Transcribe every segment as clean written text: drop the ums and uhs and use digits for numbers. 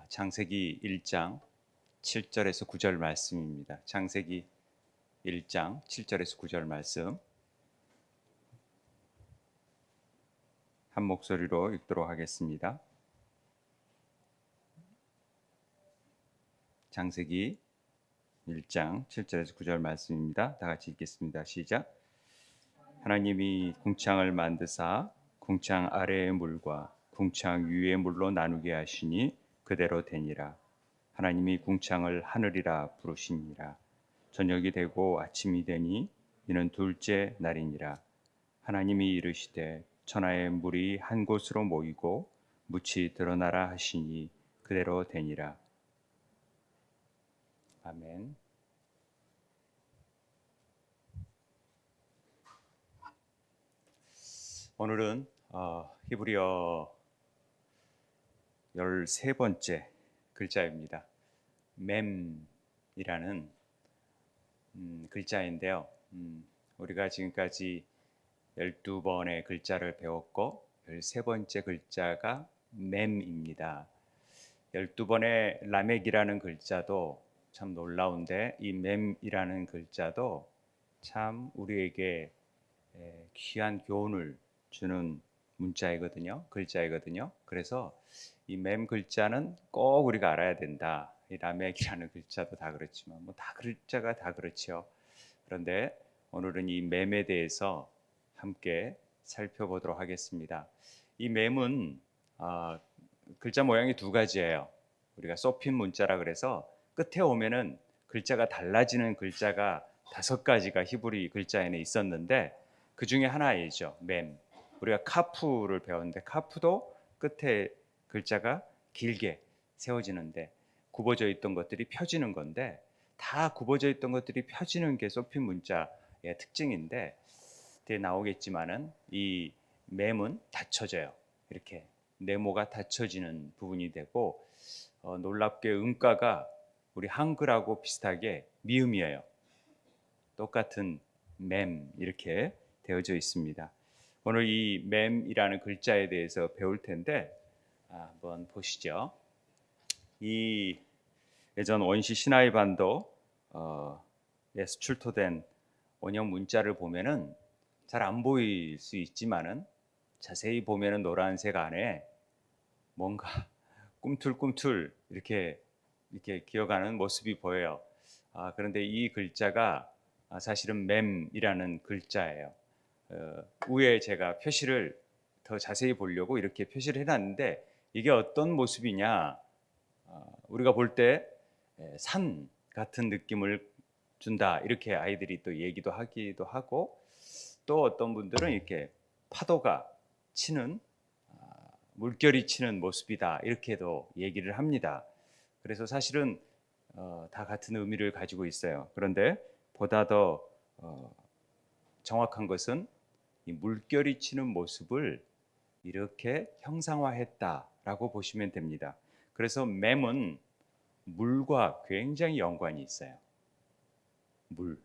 창세기 1장 7절에서 9절 말씀입니다. 창세기 1장 7절에서 9절 말씀 한 목소리로 읽도록 하겠습니다. 창세기 1장 7절에서 9절 말씀입니다. 다 같이 읽겠습니다. 시작. 하나님이 궁창을 만드사 궁창 아래의 물과 궁창 위의 물로 나누게 하시니 그대로 되니라. 하나님이 궁창을 하늘이라 부르시니라. 저녁이 되고 아침이 되니 이는 둘째 날이니라. 하나님이 이르시되 천하의 물이 한 곳으로 모이고 묻이 드러나라 하시니 그대로 되니라. 아멘. 오늘은 히브리어 13번째 글자입니다. mem이라는 글자인데요. 우리가 지금까지 12번의 글자를 배웠고 13번째 글자가 mem입니다. 12번의 라멕이라는 글자도 참 놀라운데 이 mem이라는 글자도 참 우리에게 귀한 교훈을 주는 문자이거든요. 글자이거든요. 그래서 이 mem 글자는 꼭 우리가 알아야 된다. 이 라멕이라는 글자도 다 그렇지만 다 글자가 다 그렇죠. 그런데 오늘은 이 mem에 대해서 함께 살펴보도록 하겠습니다. 이 mem은 글자 모양이 두 가지예요. 우리가 쏘핀 문자라 그래서 끝에 오면은 글자가 달라지는 글자가 5가지가 히브리 글자에는 있었는데 그 중에 하나이죠. mem. 우리가 카프를 배웠는데 카프도 끝에 글자가 길게 세워지는데 굽어져 있던 것들이 펴지는 건데 다 굽어져 있던 것들이 펴지는 게 쏘핀 문자의 특징인데 뒤에 나오겠지만은 이 mem은 닫혀져요. 이렇게 네모가 닫혀지는 부분이 되고 놀랍게 음가가 우리 한글하고 비슷하게 미음이에요. 똑같은 mem 이렇게 되어져 있습니다. 오늘 이 mem이라는 글자에 대해서 배울 텐데 한번 보시죠. 이 예전 원시 시나이 반도에서 출토된 원형 문자를 보면은 잘 안 보일 수 있지만은 자세히 보면은 노란색 안에 뭔가 꿈틀꿈틀 이렇게 기어가는 모습이 보여요. 그런데 이 글자가 사실은 mem이라는 글자예요. 위에 제가 표시를 더 자세히 보려고 이렇게 표시를 해놨는데 이게 어떤 모습이냐, 우리가 볼 때 산 같은 느낌을 준다 이렇게 아이들이 또 얘기도 하기도 하고 또 어떤 분들은 이렇게 파도가 치는 물결이 치는 모습이다 이렇게도 얘기를 합니다. 그래서 사실은 다 같은 의미를 가지고 있어요. 그런데 보다 더 정확한 것은 이 물결이 치는 모습을 이렇게 형상화했다라고 보시면 됩니다. 그래서 mem은 물과 굉장히 연관이 있어요. 물.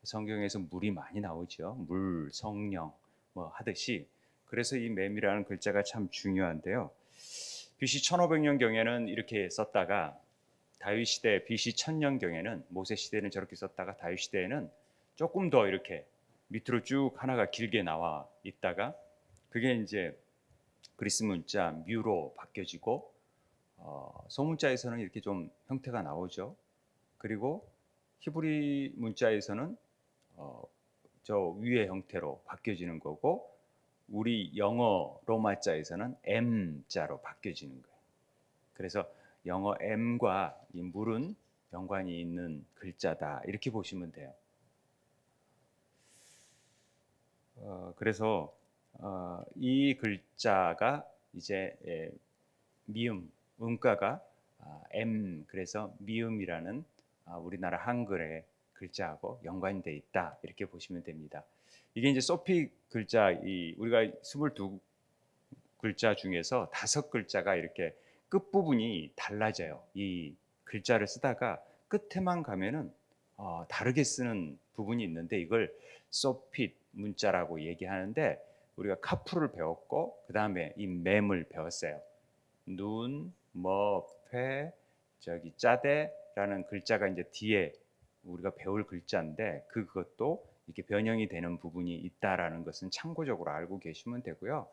성경에서 물이 많이 나오죠. 물, 성령 하듯이. 그래서 이 mem이라는 글자가 참 중요한데요. BC 1500년경에는 이렇게 썼다가 다윗 시대 BC 1000년경에는 모세 시대는 저렇게 썼다가 다윗 시대에는 조금 더 이렇게 밑으로 쭉 하나가 길게 나와 있다가 그게 이제 그리스 문자 뮤로 바뀌어지고 소문자에서는 이렇게 좀 형태가 나오죠. 그리고 히브리 문자에서는 저 위의 형태로 바뀌어지는 거고 우리 영어 로마자에서는 M자로 바뀌어지는 거예요. 그래서 영어 M과 이 물은 연관이 있는 글자다 이렇게 보시면 돼요. 그래서 이 글자가 이제 미음, 음가가 M 그래서 미음이라는 우리나라 한글의 글자하고 연관돼 있다 이렇게 보시면 됩니다. 이게 이제 소피 글자 우리가 22글자 중에서 5글자가 이렇게 끝 부분이 달라져요. 이 글자를 쓰다가 끝에만 가면은 다르게 쓰는 부분이 있는데 이걸 소핏 문자라고 얘기하는데 우리가 카프를 배웠고 그 다음에 이 mem을 배웠어요. 눈, 회, 저기 짜대라는 글자가 이제 뒤에 우리가 배울 글자인데 그것도 이렇게 변형이 되는 부분이 있다라는 것은 참고적으로 알고 계시면 되고요.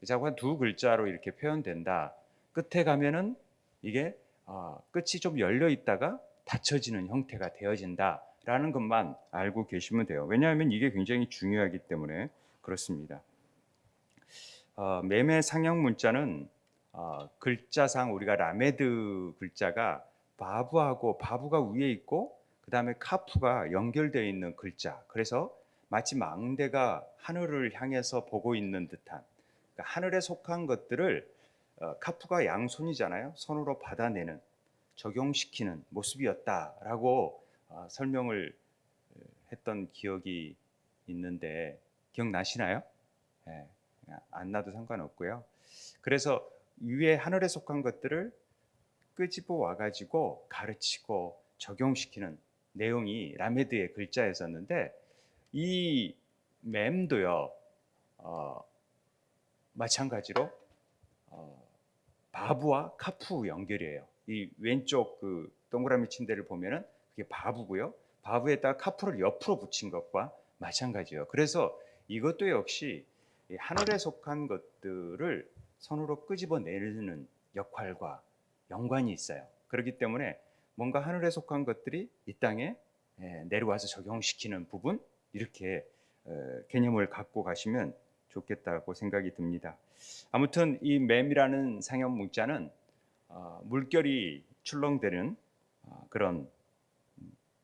자꾸 한 두 글자로 이렇게 표현된다. 끝에 가면은 이게 끝이 좀 열려 있다가 닫혀지는 형태가 되어진다라는 것만 알고 계시면 돼요. 왜냐하면 이게 굉장히 중요하기 때문에 그렇습니다. 매매 상형 문자는 글자상 우리가 라메드 글자가 바브하고 바브가 위에 있고 그 다음에 카프가 연결되어 있는 글자. 그래서 마치 망대가 하늘을 향해서 보고 있는 듯한 그러니까 하늘에 속한 것들을 카프가 양손이잖아요. 손으로 받아내는 적용시키는 모습이었다라고 설명을 했던 기억이 있는데 기억나시나요? 예, 안 나도 상관없고요. 그래서 위에 하늘에 속한 것들을 끄집어 와가지고 가르치고 적용시키는 내용이 라메드의 글자였었는데 이 맴도요 마찬가지로 바브와 카프 연결이에요. 이 왼쪽 그 동그라미 친 데를 보면은 그게 바브고요. 바브에다가 카프를 옆으로 붙인 것과 마찬가지예요. 그래서 이것도 역시 하늘에 속한 것들을 손으로 끄집어내는 역할과 연관이 있어요. 그렇기 때문에 뭔가 하늘에 속한 것들이 이 땅에 내려와서 적용시키는 부분 이렇게 개념을 갖고 가시면 좋겠다고 생각이 듭니다. 아무튼 이 맴이라는 상형 문자는 물결이 출렁대는 그런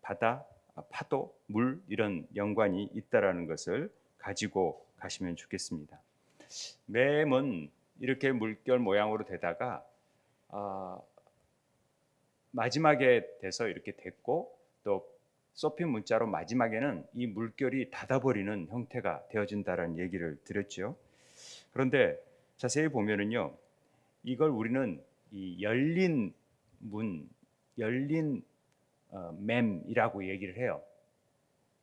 바다, 파도, 물 이런 연관이 있다라는 것을 가지고 가시면 좋겠습니다. 맴은 이렇게 물결 모양으로 되다가 마지막에 돼서 이렇게 됐고 또 소핀 문자로 마지막에는 이 물결이 닫아버리는 형태가 되어진다는 얘기를 드렸죠. 그런데 자세히 보면은요, 이걸 우리는 이 열린 문, 열린 맴이라고 얘기를 해요.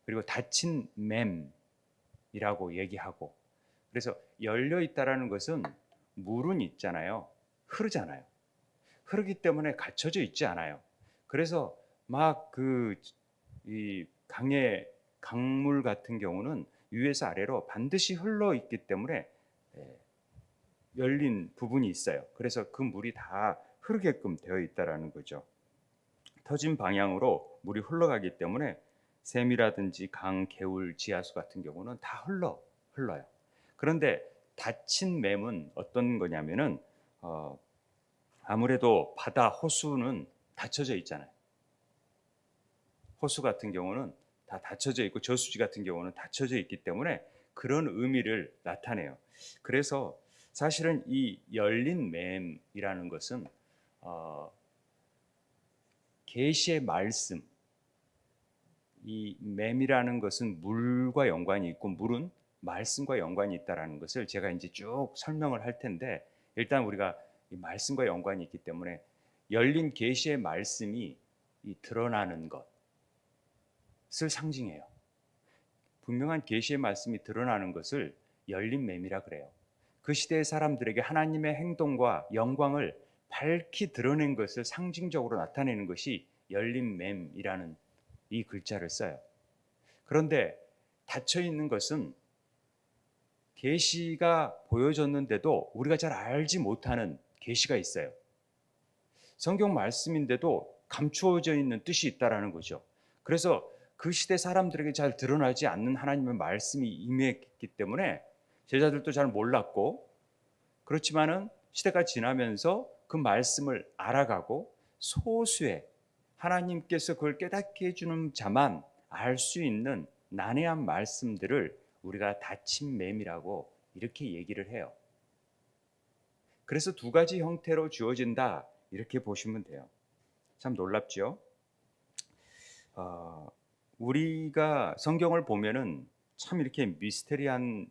그리고 닫힌 맴이라고 얘기하고, 그래서 열려 있다라는 것은 물은 있잖아요, 흐르잖아요. 흐르기 때문에 갇혀져 있지 않아요. 그래서 막 이 강물 같은 경우는 위에서 아래로 반드시 흘러 있기 때문에 열린 부분이 있어요. 그래서 그 물이 다 흐르게끔 되어 있다라는 거죠. 터진 방향으로 물이 흘러가기 때문에 샘이라든지 강, 개울, 지하수 같은 경우는 다 흘러요. 그런데 닫힌 맴은 어떤 거냐면은 아무래도 바다, 호수는 닫혀져 있잖아요. 호수 같은 경우는 다 닫혀져 있고 저수지 같은 경우는 닫혀져 있기 때문에 그런 의미를 나타내요. 그래서 사실은 이 열린 맴이라는 것은 계시의 말씀, 이 맴이라는 것은 물과 연관이 있고 물은 말씀과 연관이 있다라는 것을 제가 이제 쭉 설명을 할 텐데 일단 우리가 이 말씀과 연관이 있기 때문에 열린 계시의 말씀이 이 드러나는 것을 상징해요. 분명한 계시의 말씀이 드러나는 것을 열린 맴이라 그래요. 그 시대의 사람들에게 하나님의 행동과 영광을 밝히 드러낸 것을 상징적으로 나타내는 것이 열린 맴이라는 이 글자를 써요. 그런데 닫혀 있는 것은 계시가 보여졌는데도 우리가 잘 알지 못하는 계시가 있어요. 성경 말씀인데도 감추어져 있는 뜻이 있다라는 거죠. 그래서 그 시대 사람들에게 잘 드러나지 않는 하나님의 말씀이 임했기 때문에 제자들도 잘 몰랐고 그렇지만은 시대가 지나면서 그 말씀을 알아가고 소수의 하나님께서 그걸 깨닫게 해주는 자만 알 수 있는 난해한 말씀들을 우리가 닫힌 맴이라고 이렇게 얘기를 해요. 그래서 두 가지 형태로 주어진다 이렇게 보시면 돼요. 참 놀랍죠? 우리가 성경을 보면은 참 이렇게 미스테리한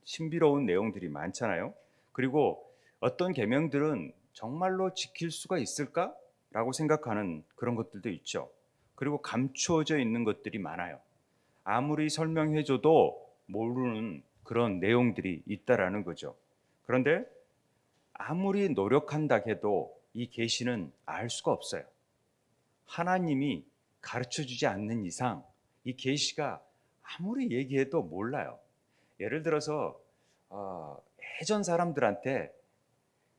신비로운 내용들이 많잖아요. 그리고 어떤 계명들은 정말로 지킬 수가 있을까라고 생각하는 그런 것들도 있죠. 그리고 감추어져 있는 것들이 많아요. 아무리 설명해줘도 모르는 그런 내용들이 있다라는 거죠. 그런데 아무리 노력한다 해도 이 계시는 알 수가 없어요. 하나님이 가르쳐 주지 않는 이상 이 계시가 아무리 얘기해도 몰라요. 예를 들어서 예전 사람들한테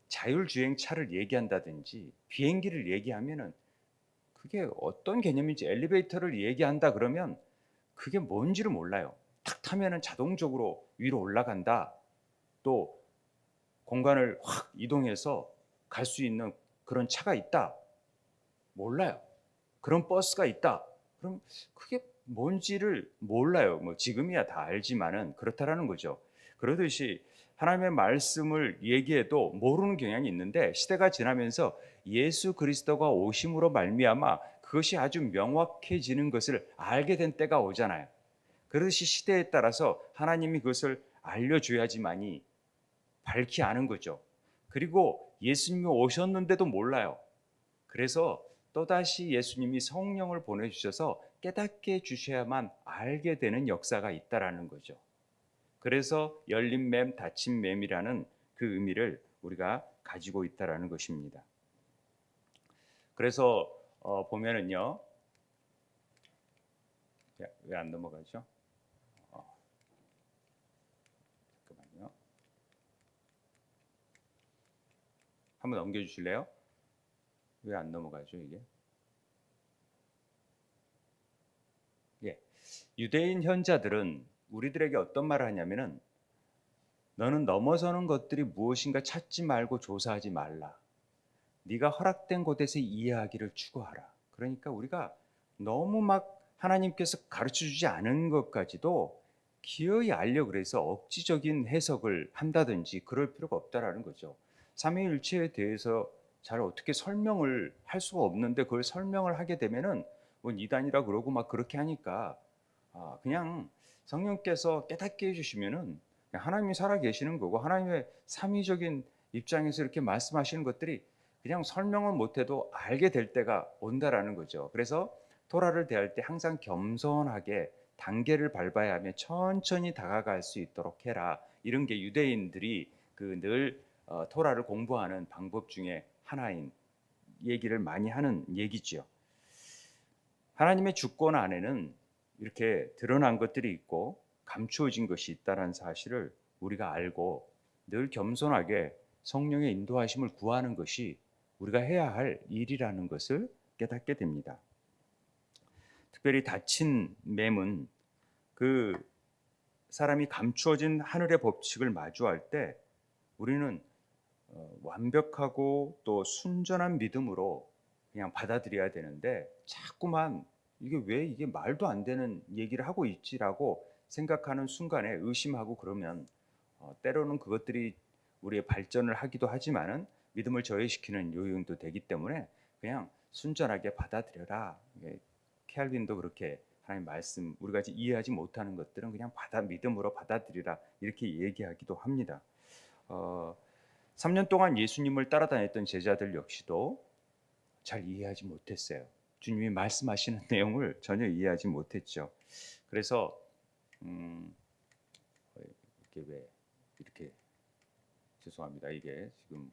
자율주행차를 얘기한다든지 비행기를 얘기하면은 그게 어떤 개념인지, 엘리베이터를 얘기한다 그러면 그게 뭔지를 몰라요. 탁 타면은 자동적으로 위로 올라간다. 또 공간을 확 이동해서 갈 수 있는 그런 차가 있다. 몰라요. 그런 버스가 있다. 그럼 그게 뭔지를 몰라요. 뭐 지금이야 다 알지만은 그렇다라는 거죠. 그러듯이 하나님의 말씀을 얘기해도 모르는 경향이 있는데, 시대가 지나면서 예수 그리스도가 오심으로 말미암아 그것이 아주 명확해지는 것을 알게 된 때가 오잖아요. 그것이 시대에 따라서 하나님이 그것을 알려줘야지만이 밝히 아는 거죠. 그리고 예수님이 오셨는데도 몰라요. 그래서 또다시 예수님이 성령을 보내주셔서 깨닫게 해주셔야만 알게 되는 역사가 있다라는 거죠. 그래서 열린 맴, 닫힌 맴이라는 그 의미를 우리가 가지고 있다라는 것입니다. 그래서 보면은요, 왜 안 넘어가죠? 잠깐만요. 한번 넘겨주실래요? 왜 안 넘어가죠 이게? 예, 유대인 현자들은 우리들에게 어떤 말을 하냐면은, 너는 넘어서는 것들이 무엇인가 찾지 말고 조사하지 말라. 네가 허락된 곳에서 이해하기를 추구하라. 그러니까 우리가 너무 막 하나님께서 가르쳐 주지 않은 것까지도 기어이 알려 그래서 억지적인 해석을 한다든지 그럴 필요가 없다라는 거죠. 삼위일체에 대해서 잘 어떻게 설명을 할 수가 없는데, 그걸 설명을 하게 되면은 뭐 이단이라 그러고 막 그렇게 하니까 그냥 성령께서 깨닫게 해주시면은 그냥 하나님이 살아 계시는 거고, 하나님의 삼위적인 입장에서 이렇게 말씀하시는 것들이 그냥 설명을 못해도 알게 될 때가 온다라는 거죠. 그래서 토라를 대할 때 항상 겸손하게 단계를 밟아야 하며 천천히 다가갈 수 있도록 해라. 이런 게 유대인들이 그 늘 토라를 공부하는 방법 중에 하나인 얘기를 많이 하는 얘기죠. 하나님의 주권 안에는 이렇게 드러난 것들이 있고 감추어진 것이 있다는 사실을 우리가 알고 늘 겸손하게 성령의 인도하심을 구하는 것이 우리가 해야 할 일이라는 것을 깨닫게 됩니다. 특별히 닫힌 맴은 그 사람이 감추어진 하늘의 법칙을 마주할 때 우리는 완벽하고 또 순전한 믿음으로 그냥 받아들여야 되는데, 자꾸만 이게 말도 안 되는 얘기를 하고 있지라고 생각하는 순간에 의심하고 그러면 때로는 그것들이 우리의 발전을 하기도 하지만은 믿음을 저해시키는 요인도 되기 때문에 그냥 순전하게 받아들여라. 켈빈도 그렇게 하나님 말씀, 우리가 이해하지 못하는 것들은 그냥 믿음으로 받아들이라, 이렇게 얘기하기도 합니다. 3년 동안 예수님을 따라다녔던 제자들 역시도 잘 이해하지 못했어요. 주님이 말씀하시는 내용을 전혀 이해하지 못했죠. 그래서 이렇게 왜 이렇게 죄송합니다. 이게 지금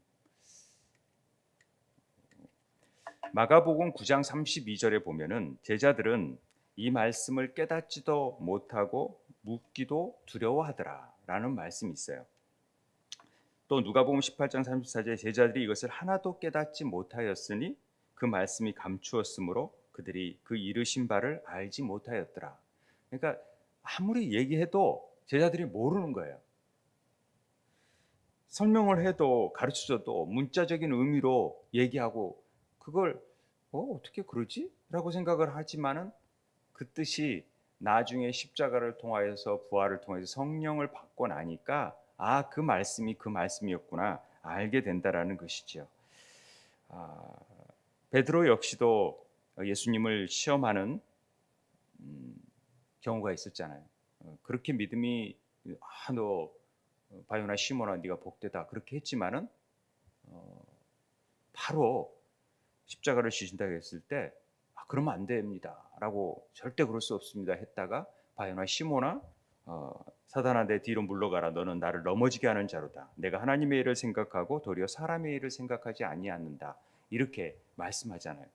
마가복음 9장 32절에 보면은 제자들은 이 말씀을 깨닫지도 못하고 묻기도 두려워하더라라는 말씀이 있어요. 또 누가복음 18장 34절에 제자들이 이것을 하나도 깨닫지 못하였으니 그 말씀이 감추었으므로 그들이 그 이르신 바를 알지 못하였더라. 그러니까 아무리 얘기해도 제자들이 모르는 거예요. 설명을 해도 가르쳐줘도 문자적인 의미로 얘기하고 그걸 어떻게 그러지? 라고 생각을 하지만은 그 뜻이 나중에 십자가를 통하여서 부활을 통해서 성령을 받고 나니까 그 말씀이 그 말씀이었구나 알게 된다라는 것이죠. 베드로 역시도 예수님을 시험하는 경우가 있었잖아요. 그렇게 믿음이 너 바요나 시몬아 네가 복되다 그렇게 했지만은 바로 십자가를 지신다 했을 때 그러면 안 됩니다 라고, 절대 그럴 수 없습니다 했다가 바요나 시몬아 사단아 내 뒤로 물러가라. 너는 나를 넘어지게 하는 자로다. 내가 하나님의 일을 생각하고 도리어 사람의 일을 생각하지 아니하는다. 이렇게 말씀하잖아요.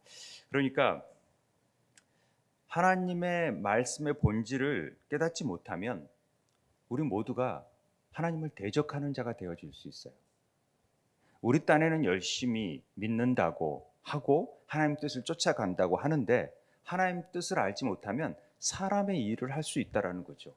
그러니까 하나님의 말씀의 본질을 깨닫지 못하면 우리 모두가 하나님을 대적하는 자가 되어질 수 있어요. 우리 딴에는 열심히 믿는다고 하고 하나님 뜻을 쫓아간다고 하는데 하나님 뜻을 알지 못하면 사람의 일을 할 수 있다라는 거죠.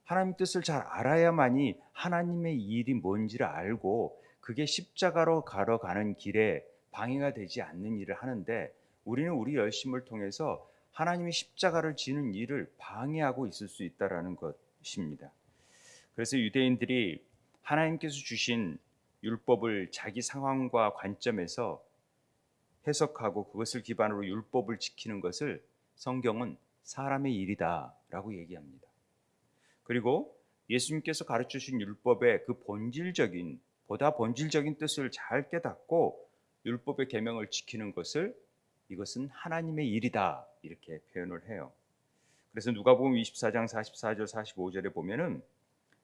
하나님 뜻을 잘 알아야만이 하나님의 일이 뭔지를 알고 그게 십자가로 가는 길에 방해가 되지 않는 일을 하는데 우리는 우리 열심을 통해서 하나님의 십자가를 지는 일을 방해하고 있을 수 있다라는 것입니다. 그래서 유대인들이 하나님께서 주신 율법을 자기 상황과 관점에서 해석하고 그것을 기반으로 율법을 지키는 것을 성경은 사람의 일이다라고 얘기합니다. 그리고 예수님께서 가르쳐 주신 율법의 그 보다 본질적인 뜻을 잘 깨닫고 율법의 계명을 지키는 것을 이것은 하나님의 일이다 이렇게 표현을 해요. 그래서 누가복음 24장 44절 45절에 보면은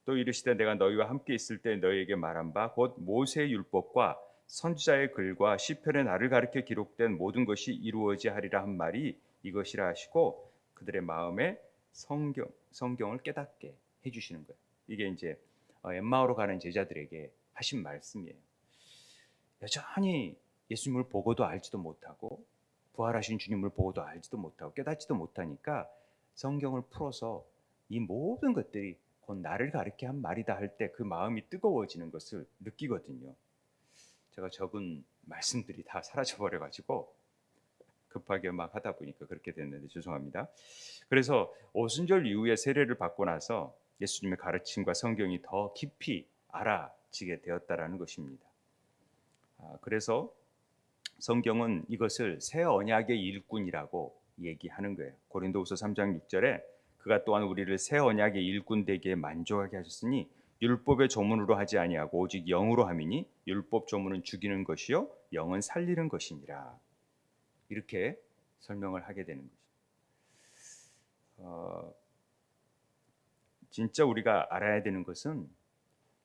또 이르시되 내가 너희와 함께 있을 때 너희에게 말한 바 곧 모세의 율법과 선지자의 글과 시편의 나를 가리켜 기록된 모든 것이 이루어지야 하리라 한 말이 이것이라 하시고 그들의 마음에 성경을 깨닫게 해주시는 거예요. 이게 이제 엠마오로 가는 제자들에게 하신 말씀이에요. 여전히 예수님을 보고도 알지도 못하고 부활하신 주님을 보고도 알지도 못하고 깨닫지도 못하니까 성경을 풀어서 이 모든 것들이 곧 나를 가리켜 한 말이다 할 때 그 마음이 뜨거워지는 것을 느끼거든요. 제가 적은 말씀들이 다 사라져 버려 가지고 급하게 막 하다 보니까 그렇게 됐는데 죄송합니다. 그래서 오순절 이후에 세례를 받고 나서 예수님의 가르침과 성경이 더 깊이 알아지게 되었다라는 것입니다. 그래서 성경은 이것을 새 언약의 일꾼이라고 얘기하는 거예요. 고린도후서 3장 6절에 그가 또한 우리를 새 언약의 일꾼 되게 만족하게 하셨으니 율법의 조문으로 하지 아니하고 오직 영으로 함이니 율법 조문은 죽이는 것이요 영은 살리는 것이니라. 이렇게 설명을 하게 되는 거죠. 진짜 우리가 알아야 되는 것은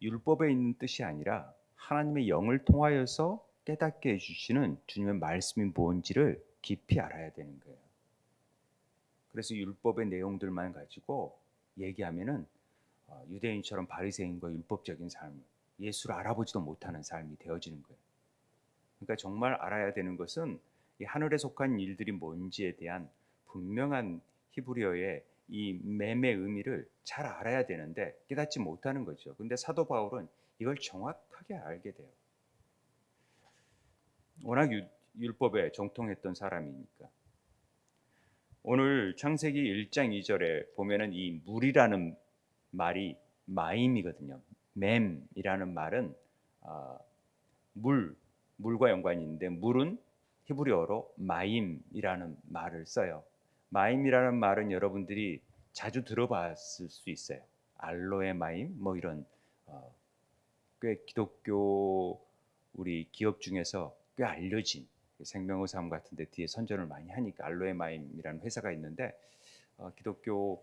율법에 있는 뜻이 아니라 하나님의 영을 통하여서 깨닫게 해주시는 주님의 말씀이 뭔지를 깊이 알아야 되는 거예요. 그래서 율법의 내용들만 가지고 얘기하면은 유대인처럼 바리새인과 율법적인 삶, 예수를 알아보지도 못하는 삶이 되어지는 거예요. 그러니까 정말 알아야 되는 것은 이 하늘에 속한 일들이 뭔지에 대한 분명한 히브리어의 이 맴의 의미를 잘 알아야 되는데 깨닫지 못하는 거죠. 근데 사도 바울은 이걸 정확하게 알게 돼요. 워낙 율법에 정통했던 사람이니까. 오늘 창세기 1장 2절에 보면은 이 물이라는 말이 마임이거든요. 맴이라는 말은 물과 연관이 있는데 물은 히브리어로 마임이라는 말을 써요. 마임이라는 말은 여러분들이 자주 들어봤을 수 있어요. 알로에 마임 뭐 이런 꽤 기독교 우리 기업 중에서 꽤 알려진 생명의사람 같은 데 뒤에 선전을 많이 하니까 알로에 마임이라는 회사가 있는데 기독교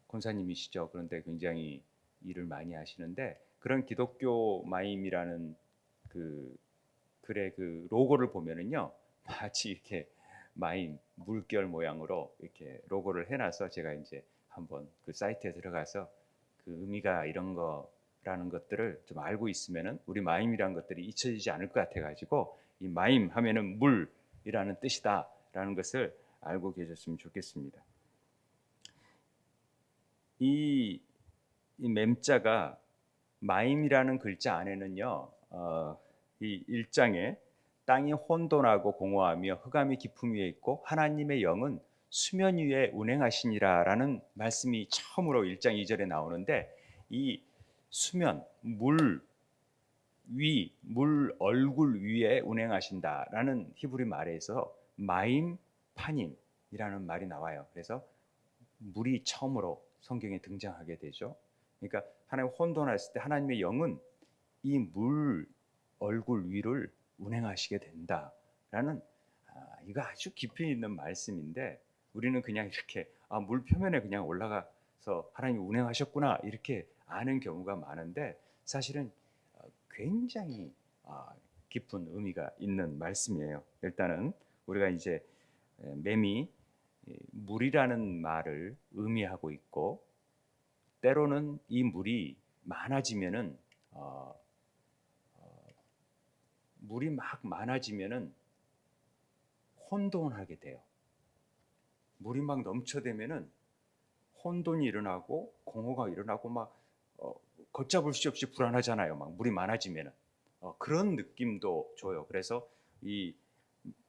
권사님이시죠. 그런데 굉장히 일을 많이 하시는데 그런 기독교 마임이라는 그 글의 그 로고를 보면은요 마치 이렇게 마임 물결 모양으로 이렇게 로고를 해놔서 제가 이제 한번 그 사이트에 들어가서 그 의미가 이런 거라는 것들을 좀 알고 있으면은 우리 마임이라는 것들이 잊혀지지 않을 것 같아가지고 이 마임 하면은 물이라는 뜻이다라는 것을 알고 계셨으면 좋겠습니다. 이 맴자가 마임이라는 글자 안에는요 이 1장에 땅이 혼돈하고 공허하며 흑암이 깊음 위에 있고 하나님의 영은 수면 위에 운행하시니라라는 말씀이 처음으로 1장 2절에 나오는데 이 수면, 물 얼굴 위에 운행하신다라는 히브리 말에서 마임 파님이라는 말이 나와요. 그래서 물이 처음으로 성경에 등장하게 되죠. 그러니까 하나님 혼돈했을 때 하나님의 영은 이 물 얼굴 위를 운행하시게 된다라는 이거 아주 깊이 있는 말씀인데 우리는 그냥 이렇게 물 표면에 그냥 올라가서 하나님이 운행하셨구나 이렇게 아는 경우가 많은데 사실은 굉장히 깊은 의미가 있는 말씀이에요. 일단은 우리가 이제 맴이 물이라는 말을 의미하고 있고, 때로는 이 물이 많아지면은 어, 물이 막 많아지면은 혼돈하게 돼요. 물이 막 넘쳐대면은 혼돈이 일어나고 공허가 일어나고 막 걷잡을 수 없이 불안하잖아요. 막 물이 많아지면은 그런 느낌도 줘요. 그래서 이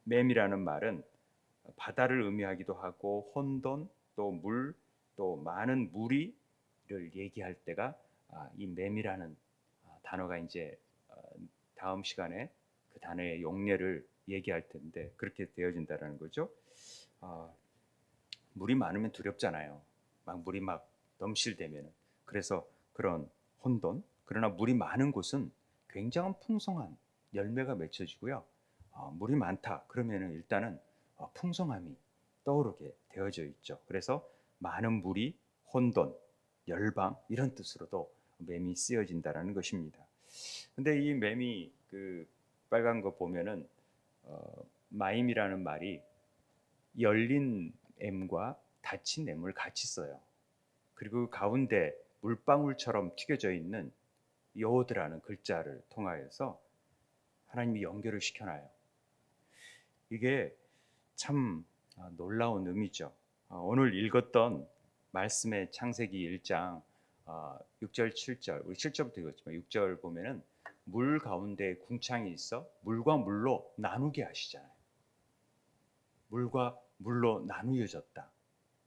맴이라는 말은 바다를 의미하기도 하고 혼돈 또 물 또 많은 무리를 얘기할 때가 이 맴이라는 단어가 이제 다음 시간에 그 단어의 용례를 얘기할 텐데 그렇게 되어진다라는 거죠. 아, 물이 많으면 두렵잖아요. 막 물이 막 넘실대면은. 그래서 그런 혼돈. 그러나 물이 많은 곳은 굉장한 풍성한 열매가 맺혀지고요. 물이 많다. 그러면은 일단은 풍성함이 떠오르게 되어져 있죠. 그래서 많은 물이 혼돈, 열방 이런 뜻으로도 맴이 쓰여진다라는 것입니다. 근데 이 맴이 그 빨간 거 보면은 마임이라는 말이 열린 M과 닫힌 M을 같이 써요. 그리고 그 가운데 물방울처럼 튀겨져 있는 요드라는 글자를 통하여서 하나님이 연결을 시켜놔요. 이게 참 놀라운 의미죠. 오늘 읽었던 말씀의 창세기 1장 6절 7절 우리 7절부터 읽었지만 6절 보면은 물 가운데 궁창이 있어 물과 물로 나누게 하시잖아요. 물과 물로 나누어졌다.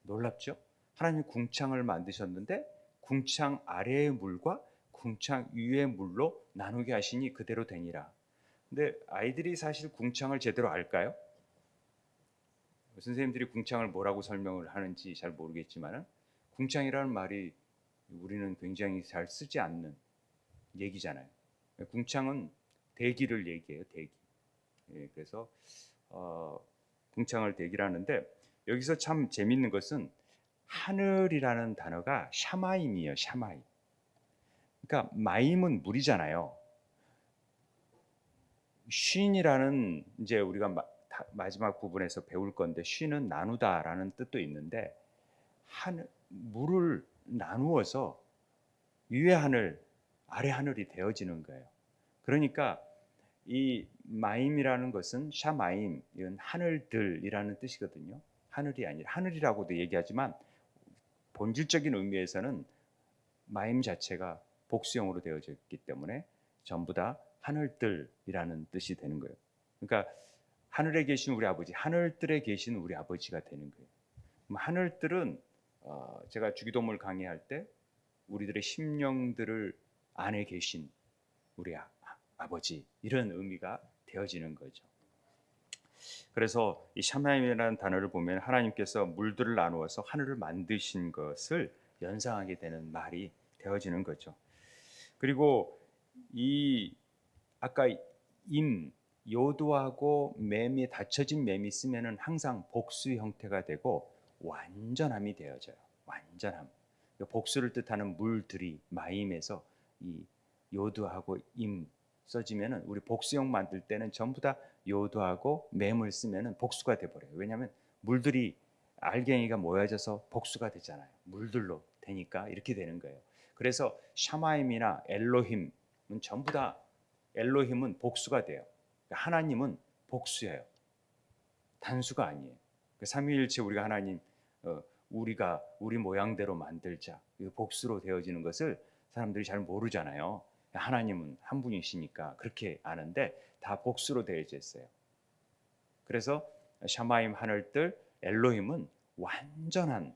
놀랍죠? 하나님이 궁창을 만드셨는데 궁창 아래의 물과 궁창 위의 물로 나누게 하시니 그대로 되니라. 근데 아이들이 사실 궁창을 제대로 알까요? 선생님들이 궁창을 뭐라고 설명을 하는지 잘 모르겠지만 궁창이라는 말이 우리는 굉장히 잘 쓰지 않는 얘기잖아요. 궁창은 대기를 얘기해요. 대기. 그래서 궁창을 대기라는데 여기서 참 재밌는 것은 하늘이라는 단어가 샤마임이에요. 샤마임. 그러니까 마임은 물이잖아요. 쉰이라는 이제 우리가 마지막 부분에서 배울 건데 쉰은 나누다라는 뜻도 있는데 물을 나누어서 위의 하늘, 아래 하늘이 되어지는 거예요. 그러니까 이 마임이라는 것은 샤마임, 이건 하늘들이라는 뜻이거든요. 하늘이 아니라 하늘이라고도 얘기하지만 본질적인 의미에서는 마임 자체가 복수형으로 되어져 있기 때문에 전부 다 하늘들이라는 뜻이 되는 거예요. 그러니까 하늘에 계신 우리 아버지, 하늘들에 계신 우리 아버지가 되는 거예요. 하늘들은 제가 주기도문을 강의할 때 우리들의 심령들을 안에 계신 우리 아버지 이런 의미가 되어지는 거죠. 그래서 이 샤마임이라는 단어를 보면 하나님께서 물들을 나누어서 하늘을 만드신 것을 연상하게 되는 말이 되어지는 거죠. 그리고 이 아까 요도하고 맴이 닫혀진 맴이 쓰면은 항상 복수 형태가 되고 완전함이 되어져요. 완전함. 복수를 뜻하는 물들이 마임에서 이 요도하고 임 써지면은 우리 복수형 만들 때는 전부 다 요도하고 맴을 쓰면은 복수가 돼 버려요. 왜냐하면 물들이 알갱이가 모여져서 복수가 되잖아요. 물들로 되니까 이렇게 되는 거예요. 그래서 샤마임이나 엘로힘은 전부 다 엘로힘은 복수가 돼요. 하나님은 복수예요. 단수가 아니에요. 삼위일체 우리가 하나님 우리가 우리 모양대로 만들자 복수로 되어지는 것을 사람들이 잘 모르잖아요. 하나님은 한 분이시니까 그렇게 아는데 다 복수로 되어져 있어요. 그래서 샤마임 하늘들 엘로힘은 완전한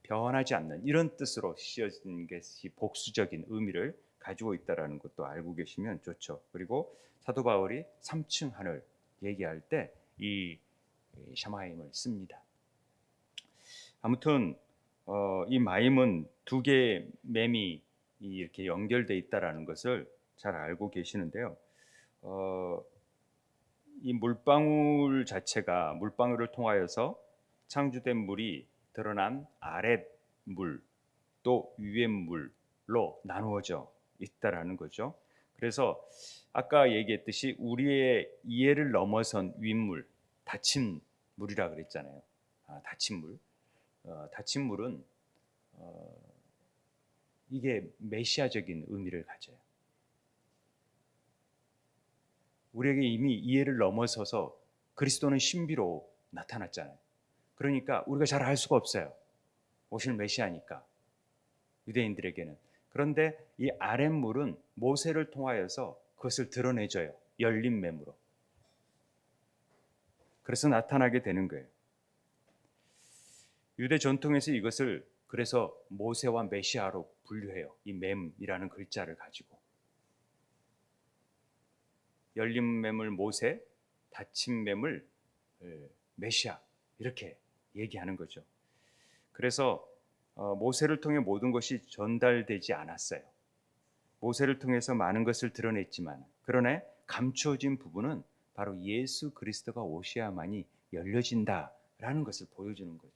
변하지 않는 이런 뜻으로 씌어진 것이 복수적인 의미를 가지고 있다는 것도 알고 계시면 좋죠. 그리고 사도 바울이 3층 하늘 얘기할 때 이 샤마임을 씁니다. 아무튼 이 마임은 두 개의 맴이 이렇게 연결돼 있다라는 것을 잘 알고 계시는데요. 이 물방울 자체가 물방울을 통하여서 창조된 물이 드러난 아랫물 또 위의 물로 나누어져 있다라는 거죠. 그래서 아까 얘기했듯이 우리의 이해를 넘어선 윗물, 닫힌 물이라 그랬잖아요. 닫힌 물. 닫힌 물은 이게 메시아적인 의미를 가져요. 우리에게 이미 이해를 넘어서서 그리스도는 신비로 나타났잖아요. 그러니까 우리가 잘 알 수가 없어요. 오실 메시아니까 유대인들에게는. 그런데 이 아랫물은 모세를 통하여서 그것을 드러내줘요. 열린 매물로. 그래서 나타나게 되는 거예요. 유대 전통에서 이것을 그래서 모세와 메시아로 분류해요. 이 맴이라는 글자를 가지고. 열린 매물 모세, 닫힌 매물 메시아 이렇게 얘기하는 거죠. 그래서 모세를 통해 모든 것이 전달되지 않았어요. 모세를 통해서 많은 것을 드러냈지만 그러나 감추어진 부분은 바로 예수 그리스도가 오셔야만이 열려진다라는 것을 보여주는 거죠.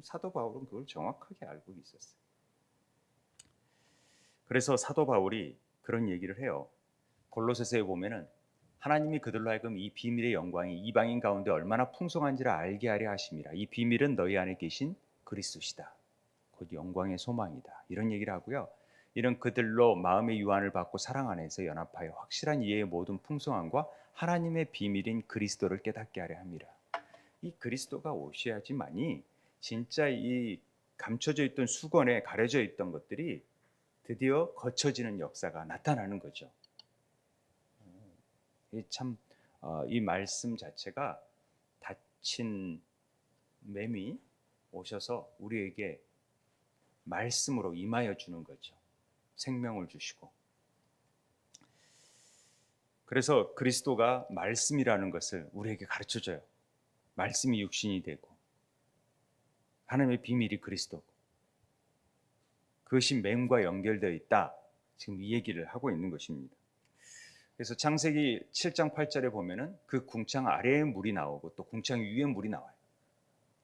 사도 바울은 그걸 정확하게 알고 있었어요. 그래서 사도 바울이 그런 얘기를 해요. 골로새서에 보면은 하나님이 그들로 하여금 이 비밀의 영광이 이방인 가운데 얼마나 풍성한지를 알게 하려 하심이라. 이 비밀은 너희 안에 계신 그리스도시다. 곧 영광의 소망이다. 이런 얘기를 하고요. 이런 그들로 마음의 유한을 받고 사랑 안에서 연합하여 확실한 이해의 모든 풍성함과 하나님의 비밀인 그리스도를 깨닫게 하려 합니다. 이 그리스도가 오셔야지만이 진짜 이 감춰져 있던 수건에 가려져 있던 것들이 드디어 거쳐지는 역사가 나타나는 거죠. 이 말씀 자체가 닫힌 맴이 오셔서 우리에게 말씀으로 임하여 주는 거죠. 생명을 주시고. 그래서 그리스도가 말씀이라는 것을 우리에게 가르쳐줘요. 말씀이 육신이 되고 하나님의 비밀이 그리스도고 그것이 맴과 연결되어 있다. 지금 이 얘기를 하고 있는 것입니다. 그래서 창세기 7장 8절에 보면은 그 궁창 아래에 물이 나오고 또 궁창 위에 물이 나와요.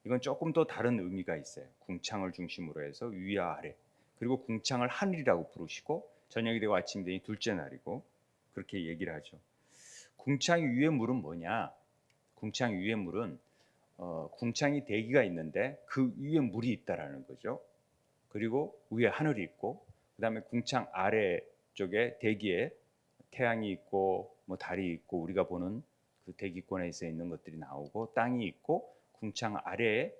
이건 조금 더 다른 의미가 있어요. 궁창을 중심으로 해서 위와 아래. 그리고 궁창을 하늘이라고 부르시고 저녁이 되고 아침이 되니 둘째 날이고 그렇게 얘기를 하죠. 궁창 위의 물은 뭐냐? 궁창 위의 물은 궁창이 대기가 있는데 그 위에 물이 있다라는 거죠. 그리고 위에 하늘이 있고 그다음에 궁창 아래 쪽에 대기에 태양이 있고 뭐 달이 있고 우리가 보는 그 대기권에 있는 것들이 나오고 땅이 있고 궁창 아래에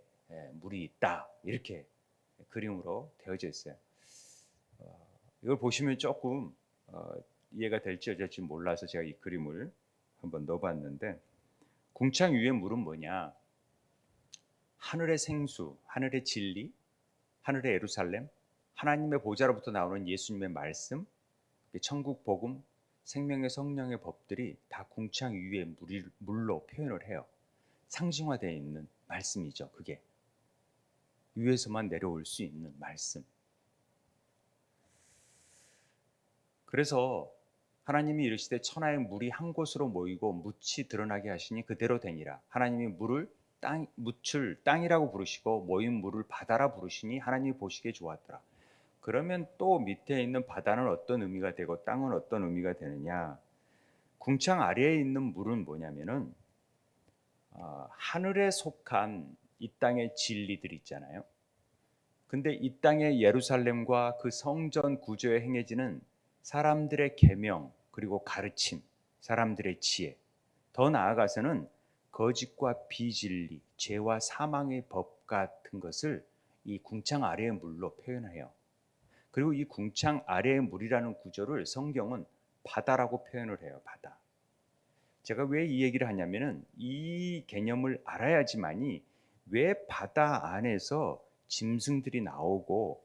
물이 있다 이렇게 그림으로 되어져 있어요. 이걸 보시면 조금 이해가 될지 어쩔지 몰라서 제가 이 그림을 한번 넣어봤는데 궁창 위의 물은 뭐냐? 하늘의 생수, 하늘의 진리, 하늘의 예루살렘, 하나님의 보좌로부터 나오는 예수님의 말씀, 천국 복음, 생명의 성령의 법들이 다 궁창 위에 물로 표현을 해요. 상징화되어 있는 말씀이죠. 그게 위에서만 내려올 수 있는 말씀. 그래서 하나님이 이르시되 천하의 물이 한 곳으로 모이고 묻이 드러나게 하시니 그대로 되니라. 하나님이 물을 묻을 땅이라고 부르시고 모인 물을 바다라 부르시니 하나님이 보시기에 좋았더라. 그러면 또 밑에 있는 바다는 어떤 의미가 되고 땅은 어떤 의미가 되느냐? 궁창 아래에 있는 물은 뭐냐면은 하늘에 속한 이 땅의 진리들 있잖아요. 근데 이 땅의 예루살렘과 그 성전 구조에 행해지는 사람들의 계명 그리고 가르침, 사람들의 지혜, 더 나아가서는 거짓과 비진리, 죄와 사망의 법 같은 것을 이 궁창 아래의 물로 표현해요. 그리고 이 궁창 아래의 물이라는 구조를 성경은 바다라고 표현을 해요. 바다. 제가 왜 이 얘기를 하냐면은 이 개념을 알아야지만이 왜 바다 안에서 짐승들이 나오고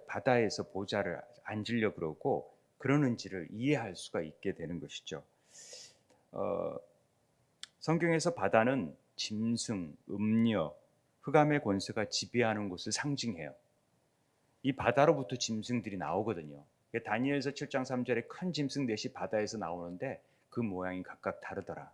바다에서 보좌를 앉으려 그러고 그러는지를 이해할 수가 있게 되는 것이죠. 성경에서 바다는 짐승, 음녀, 흑암의 권세가 지배하는 곳을 상징해요. 이 바다로부터 짐승들이 나오거든요. 다니엘서 7장 3절에 큰 짐승 넷이 바다에서 나오는데 그 모양이 각각 다르더라.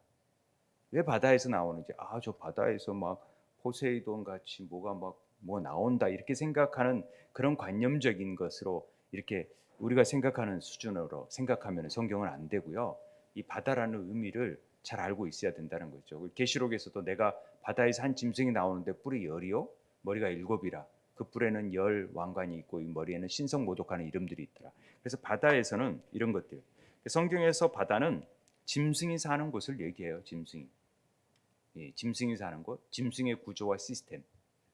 왜 바다에서 나오는지 저 바다에서 막 포세이돈 같이 뭐가 막 뭐 나온다 이렇게 생각하는 그런 관념적인 것으로 이렇게 우리가 생각하는 수준으로 생각하면 성경은 안 되고요. 이 바다라는 의미를 잘 알고 있어야 된다는 거죠. 계시록에서도 내가 바다에서 한 짐승이 나오는데 뿔이 열이요 머리가 일곱이라 그 뿔에는 열 왕관이 있고 이 머리에는 신성 모독하는 이름들이 있더라. 그래서 바다에서는 이런 것들, 성경에서 바다는 짐승이 사는 곳을 얘기해요. 짐승이. 예, 짐승이 사는 곳, 짐승의 구조와 시스템.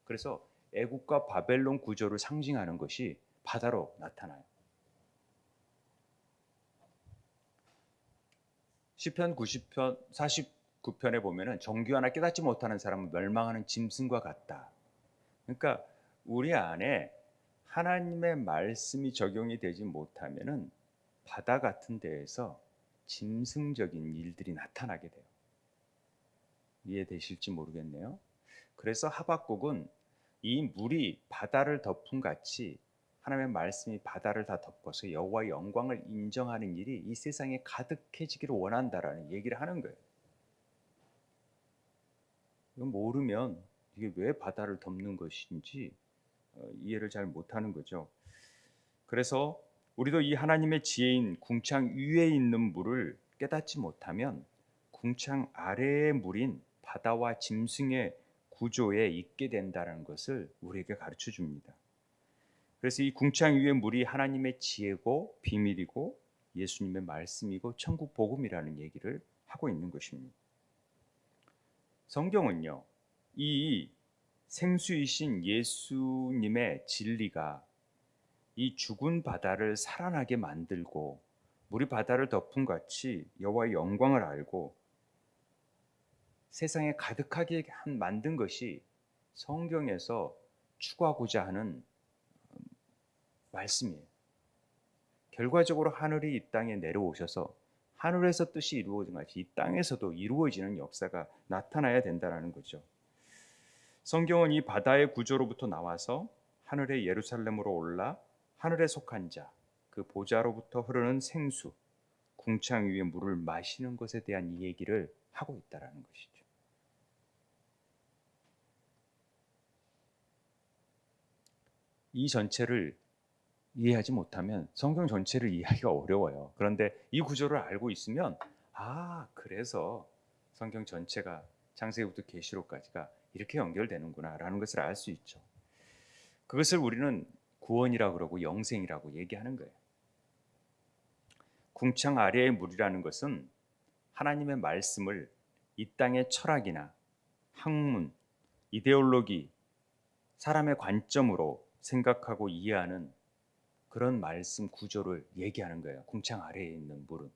그래서 애국과 바벨론 구조를 상징하는 것이 바다로 나타나요. 시편 90편 49편에 보면은 정규 하나 깨닫지 못하는 사람은 멸망하는 짐승과 같다. 그러니까 우리 안에 하나님의 말씀이 적용이 되지 못하면은 바다 같은 데에서 짐승적인 일들이 나타나게 돼요. 이해되실지 모르겠네요. 그래서 하박국은 이 물이 바다를 덮은 같이 하나님의 말씀이 바다를 다 덮어서 여호와의 영광을 인정하는 일이 이 세상에 가득해지기를 원한다라는 얘기를 하는 거예요. 이건 모르면 이게 왜 바다를 덮는 것인지 이해를 잘 못하는 거죠. 그래서 우리도 이 하나님의 지혜인 궁창 위에 있는 물을 깨닫지 못하면 궁창 아래의 물인 바다와 짐승의 구조에 있게 된다는 것을 우리에게 가르쳐 줍니다. 그래서 이 궁창 위의 물이 하나님의 지혜고 비밀이고 예수님의 말씀이고 천국 복음이라는 얘기를 하고 있는 것입니다. 성경은요, 이 생수이신 예수님의 진리가 이 죽은 바다를 살아나게 만들고 물이 바다를 덮은 같이 여호와의 영광을 알고 세상에 가득하게 만든 것이 성경에서 추구하고자 하는 말씀이에요. 결과적으로 하늘이 이 땅에 내려오셔서 하늘에서 뜻이 이루어진 같이 이 땅에서도 이루어지는 역사가 나타나야 된다는 거죠. 성경은 이 바다의 구조로부터 나와서 하늘의 예루살렘으로 올라 하늘에 속한 자, 그 보좌로부터 흐르는 생수, 궁창 위의 물을 마시는 것에 대한 이 얘기를 하고 있다는 것이죠. 이 전체를 이해하지 못하면 성경 전체를 이해하기가 어려워요. 그런데 이 구조를 알고 있으면 그래서 성경 전체가 창세기부터 계시록까지가 이렇게 연결되는구나라는 것을 알 수 있죠. 그것을 우리는 구원이라고 그러고 영생이라고 얘기하는 거예요. 궁창 아래의 물이라는 것은 하나님의 말씀을 이 땅의 철학이나 학문, 이데올로기, 사람의 관점으로 생각하고 이해하는 그런 말씀 구조를 얘기하는 거예요. 궁창 아래에 있는 물은.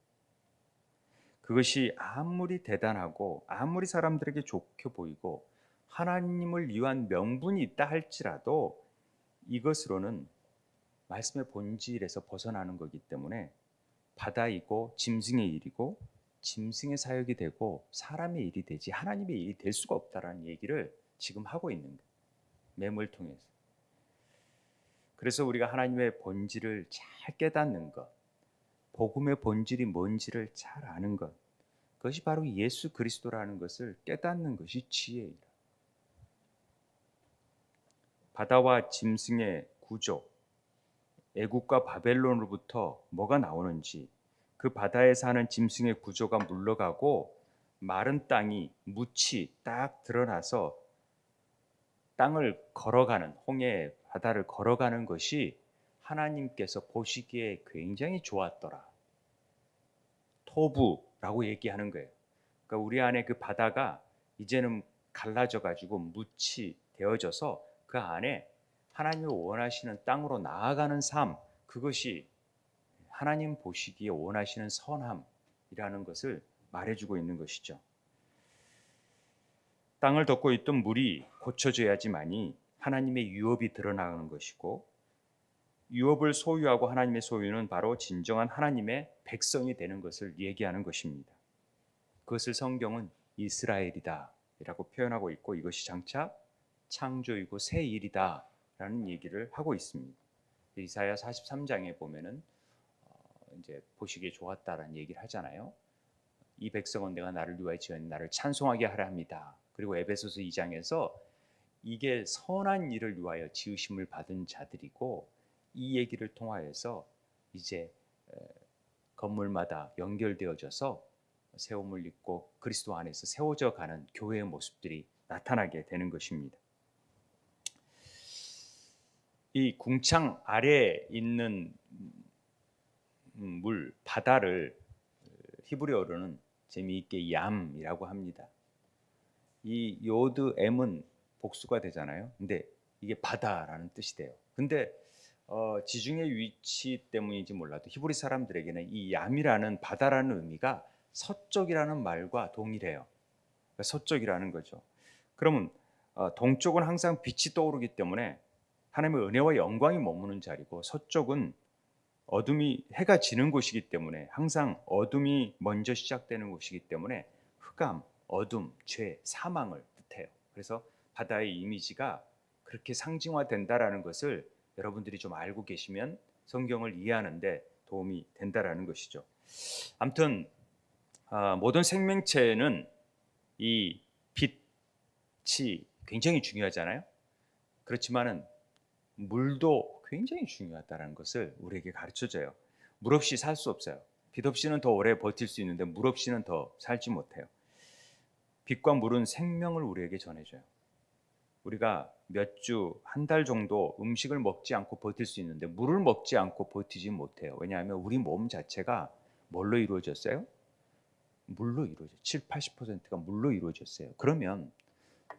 그것이 아무리 대단하고 아무리 사람들에게 좋게 보이고 하나님을 위한 명분이 있다 할지라도 이것으로는 말씀의 본질에서 벗어나는 거기 때문에 바다이고 짐승의 일이고 짐승의 사역이 되고 사람의 일이 되지 하나님의 일이 될 수가 없다라는 얘기를 지금 하고 있는 거예요. 맴을 통해서. 그래서 우리가 하나님의 본질을 잘 깨닫는 것, 복음의 본질이 뭔지를 잘 아는 것, 그것이 바로 예수 그리스도라는 것을 깨닫는 것이 지혜이다. 바다와 짐승의 구조, 애국과 바벨론으로부터 뭐가 나오는지, 그 바다에 사는 짐승의 구조가 물러가고 마른 땅이 묻이 딱 드러나서 땅을 걸어가는 홍해 바다를 걸어가는 것이 하나님께서 보시기에 굉장히 좋았더라. 토부라고 얘기하는 거예요. 그러니까 우리 안에 그 바다가 이제는 갈라져 가지고 묻이 되어져서 그 안에 하나님이 원하시는 땅으로 나아가는 삶, 그것이 하나님 보시기에 원하시는 선함이라는 것을 말해주고 있는 것이죠. 땅을 덮고 있던 물이 고쳐져야지만이 하나님의 유업이 드러나는 것이고, 유업을 소유하고 하나님의 소유는 바로 진정한 하나님의 백성이 되는 것을 얘기하는 것입니다. 그것을 성경은 이스라엘이다 라고 표현하고 있고, 이것이 장차 창조이고 새 일이다 라는 얘기를 하고 있습니다. 이사야 43장에 보면은 이제 보시기에 좋았다라는 얘기를 하잖아요. 이 백성은 내가 나를 위하여 지은 나를 찬송하게 하라 합니다. 그리고 에베소서 2장에서 이게 선한 일을 위하여 지으심을 받은 자들이고, 이 얘기를 통하여서 이제 건물마다 연결되어져서 세움을 입고 그리스도 안에서 세워져 가는 교회의 모습들이 나타나게 되는 것입니다. 이 궁창 아래에 있는 물, 바다를 히브리어로는 재미있게 얌이라고 합니다. 이 요드 M은 복수가 되잖아요. 근데 이게 바다라는 뜻이 돼요. 근데 지중해 위치 때문인지 몰라도 히브리 사람들에게는 이 얌이라는 바다라는 의미가 서쪽이라는 말과 동일해요. 그러니까 서쪽이라는 거죠. 그러면 동쪽은 항상 빛이 떠오르기 때문에 하나님의 은혜와 영광이 머무는 자리고, 서쪽은 어둠이 해가 지는 곳이기 때문에 항상 어둠이 먼저 시작되는 곳이기 때문에 흑암, 어둠, 죄, 사망을 뜻해요. 그래서 바다의 이미지가 그렇게 상징화된다라는 것을 여러분들이 좀 알고 계시면 성경을 이해하는데 도움이 된다라는 것이죠. 아무튼 모든 생명체는 이 빛이 굉장히 중요하잖아요. 그렇지만은 물도 굉장히 중요하다는 것을 우리에게 가르쳐줘요. 물 없이 살 수 없어요. 빛 없이는 더 오래 버틸 수 있는데 물 없이는 더 살지 못해요. 빛과 물은 생명을 우리에게 전해줘요. 우리가 몇 주, 한 달 정도 음식을 먹지 않고 버틸 수 있는데 물을 먹지 않고 버티지 못해요. 왜냐하면 우리 몸 자체가 뭘로 이루어졌어요? 물로 이루어져요. 7, 80%가 물로 이루어졌어요. 그러면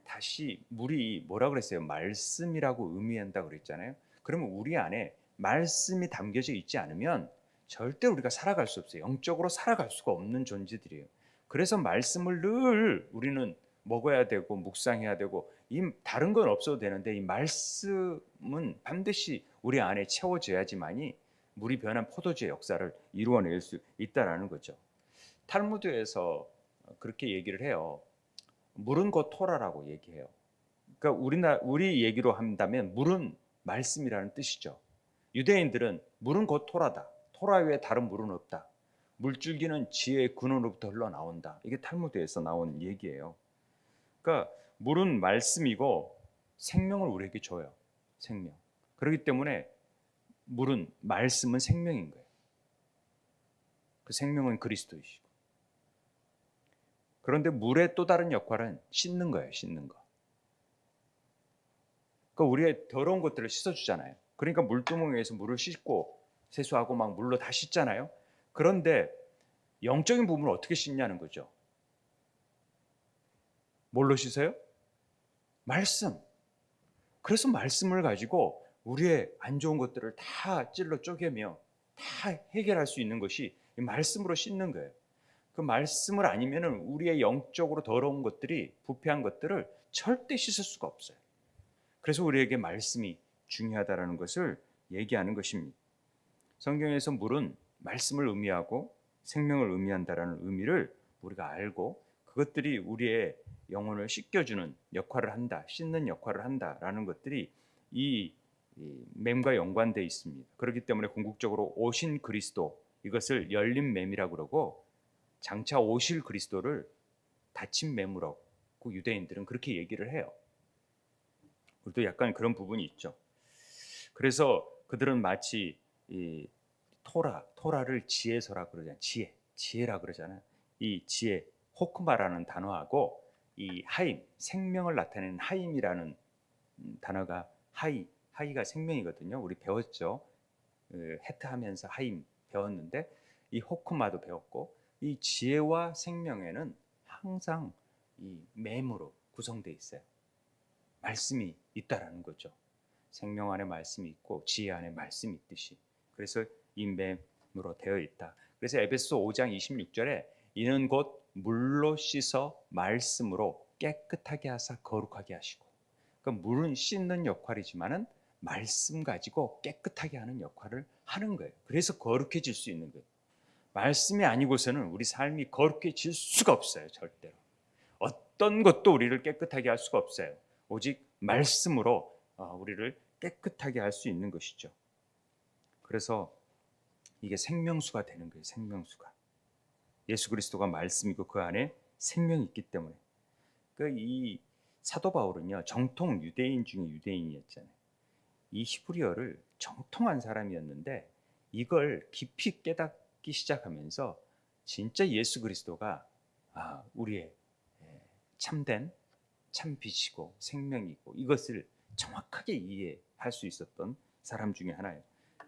다시 물이 뭐라 그랬어요? 말씀이라고 의미한다 그랬잖아요. 그러면 우리 안에 말씀이 담겨져 있지 않으면 절대 우리가 살아갈 수 없어요. 영적으로 살아갈 수가 없는 존재들이에요. 그래서 말씀을 늘 우리는 먹어야 되고 묵상해야 되고, 이 다른 건 없어도 되는데 이 말씀은 반드시 우리 안에 채워져야지만이 물이 변한 포도주의 역사를 이루어낼 수 있다라는 거죠. 탈무드에서 그렇게 얘기를 해요. 물은 곧 토라라고 얘기해요. 그러니까 우리 얘기로 한다면 물은 말씀이라는 뜻이죠. 유대인들은 물은 곧 토라다. 토라 외에 다른 물은 없다. 물줄기는 지혜의 근원으로부터 흘러나온다. 이게 탈무드에서 나온 얘기예요. 그러니까 물은 말씀이고 생명을 우리에게 줘요. 생명. 그렇기 때문에 물은, 말씀은 생명인 거예요. 그 생명은 그리스도이시고. 그런데 물의 또 다른 역할은 씻는 거예요. 씻는 거. 그러니까 우리의 더러운 것들을 씻어주잖아요. 그러니까 물두멍에서 물을 씻고 세수하고 막 물로 다 씻잖아요. 그런데 영적인 부분을 어떻게 씻냐는 거죠. 뭘로 씻어요? 말씀. 그래서 말씀을 가지고 우리의 안 좋은 것들을 다 찔러 쪼개며 다 해결할 수 있는 것이 이 말씀으로 씻는 거예요. 그 말씀을 아니면은 우리의 영적으로 더러운 것들이, 부패한 것들을 절대 씻을 수가 없어요. 그래서 우리에게 말씀이 중요하다라는 것을 얘기하는 것입니다. 성경에서 물은 말씀을 의미하고 생명을 의미한다라는 의미를 우리가 알고, 그것들이 우리의 영혼을 씻겨주는 역할을 한다, 씻는 역할을 한다라는 것들이 이 맴과 연관되어 있습니다. 그렇기 때문에 궁극적으로 오신 그리스도, 이것을 열린 맴이라고 그러고, 장차 오실 그리스도를 닫힌 맴으로 유대인들은 그렇게 얘기를 해요. 우리도 약간 그런 부분이 있죠. 그래서 그들은 마치 이 토라를 지혜서라 그러잖아요. 지혜라 그러잖아요. 이 지혜, 호크마라는 단어하고 이 하임, 생명을 나타내는 하임이라는 단어가 하이가 생명이거든요. 우리 배웠죠. 해트하면서 하임 배웠는데 이 호크마도 배웠고, 이 지혜와 생명에는 항상 이 맴으로 구성되어 있어요. 말씀이 있다라는 거죠. 생명 안에 말씀이 있고 지혜 안에 말씀이 있듯이. 그래서 이 맴으로 되어 있다. 그래서 에베소 5장 26절에 이는 곧 물로 씻어 말씀으로 깨끗하게 하사 거룩하게 하시고. 그러니까 물은 씻는 역할이지만은 말씀 가지고 깨끗하게 하는 역할을 하는 거예요. 그래서 거룩해질 수 있는 거예요. 말씀이 아니고서는 우리 삶이 거룩해질 수가 없어요. 절대로. 어떤 것도 우리를 깨끗하게 할 수가 없어요. 오직 말씀으로 우리를 깨끗하게 할 수 있는 것이죠. 그래서 이게 생명수가 되는 거예요. 생명수가. 예수 그리스도가 말씀이고 그 안에 생명이 있기 때문에. 이 사도 바울은요, 정통 유대인 중에 유대인이었잖아요. 이 히브리어를 정통한 사람이었는데 이걸 깊이 깨닫기 시작하면서 진짜 예수 그리스도가 우리의 참된 참 빛이고 생명이고 이것을 정확하게 이해할 수 있었던 사람 중에 하나예요.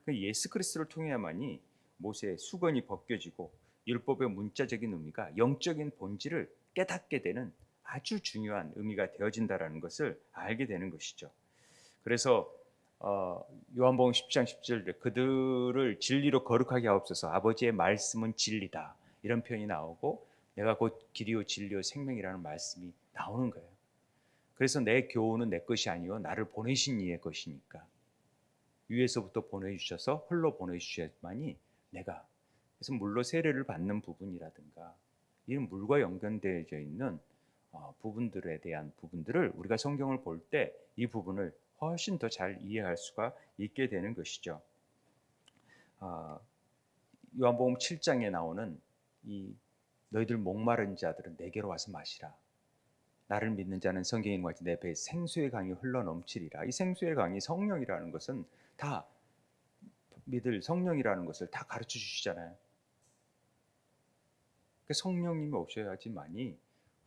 예수 그리스도를 통해야만이 모세의 수건이 벗겨지고 율법의 문자적인 의미가 영적인 본질을 깨닫게 되는 아주 중요한 의미가 되어진다라는 것을 알게 되는 것이죠. 그래서 요한복음 10장 10절에 그들을 진리로 거룩하게 하옵소서, 아버지의 말씀은 진리다, 이런 표현이 나오고 내가 곧 길이요 진리요 생명이라는 말씀이 나오는 거예요. 그래서 내 교훈은 내 것이 아니요 나를 보내신 이의 것이니까 위에서부터 보내주셔서 홀로 보내주셔야만이 내가, 그래서 물로 세례를 받는 부분이라든가 이런 물과 연관되어져 있는 부분들에 대한 부분들을 우리가 성경을 볼 때 이 부분을 훨씬 더 잘 이해할 수가 있게 되는 것이죠. 요한복음 7장에 나오는 이 너희들 목마른 자들은 내게로 와서 마시라. 나를 믿는 자는 성경인 같이 내 배에 생수의 강이 흘러 넘치리라. 이 생수의 강이 성령이라는 것은 다 믿을 성령이라는 것을 다 가르쳐 주시잖아요. 그러니까 성령님이 오셔야지만이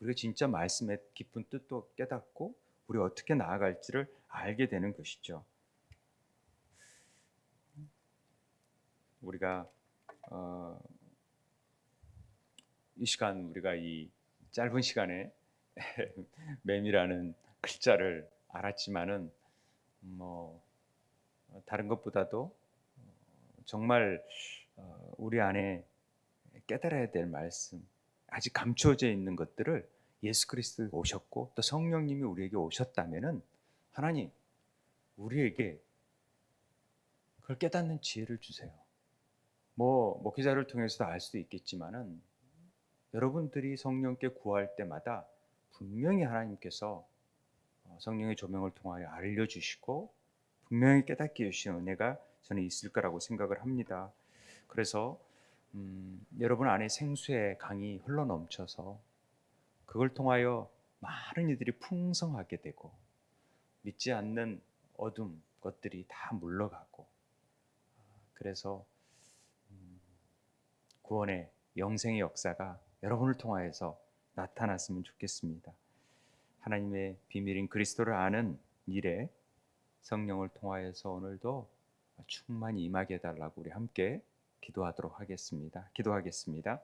우리가 진짜 말씀의 깊은 뜻도 깨닫고 우리 어떻게 나아갈지를 알게 되는 것이죠. 우리가 이 시간 우리가 이 짧은 시간에 맴이라는 글자를 알았지만은 뭐 다른 것보다도 정말 우리 안에 깨달아야 될 말씀, 아직 감추어져 있는 것들을 예수 그리스도가 오셨고 또 성령님이 우리에게 오셨다면은 하나님 우리에게 그걸 깨닫는 지혜를 주세요. 뭐 목회자를 통해서도 알 수도 있겠지만은 여러분들이 성령께 구할 때마다 분명히 하나님께서 성령의 조명을 통하여 알려주시고 분명히 깨닫게 해주시는 은혜가 저는 있을 거라고 생각을 합니다. 그래서 여러분 안에 생수의 강이 흘러넘쳐서 그걸 통하여 많은 이들이 풍성하게 되고 믿지 않는 어둠 것들이 다 물러가고, 그래서 구원의 영생의 역사가 여러분을 통하여서 나타났으면 좋겠습니다. 하나님의 비밀인 그리스도를 아는 일에 성령을 통하여서 오늘도 충만히 임하게 해달라고 우리 함께 기도하도록 하겠습니다. 기도하겠습니다.